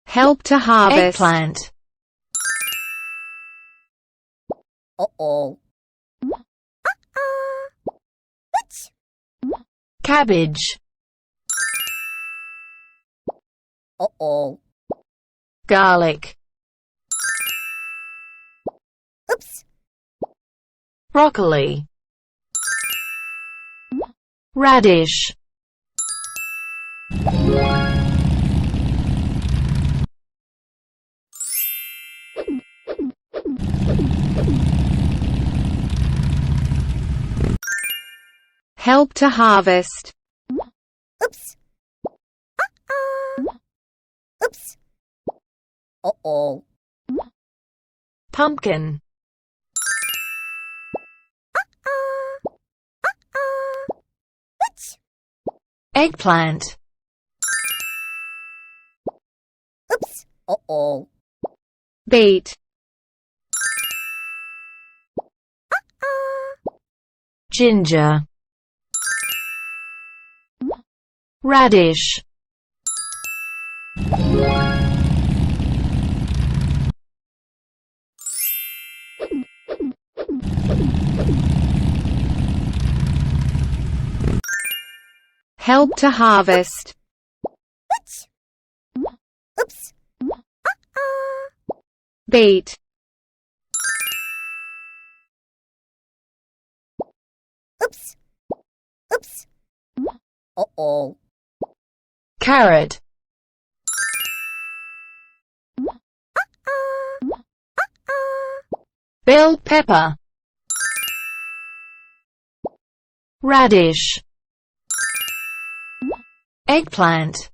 Help to harvest. Eggplant. Uh-oh. Cabbage. Uh-oh. Garlic. Oops. Broccoli. Radish. Help to harvest. Oops. Oops. Uh-oh. Pumpkin. Eggplant. Oops. Uh-oh. Beet. Ginger. Radish. Help to harvest. Oops. Beet. Oops. Oops. Uh-oh. Carrot. Bell pepper. Radish. Eggplant.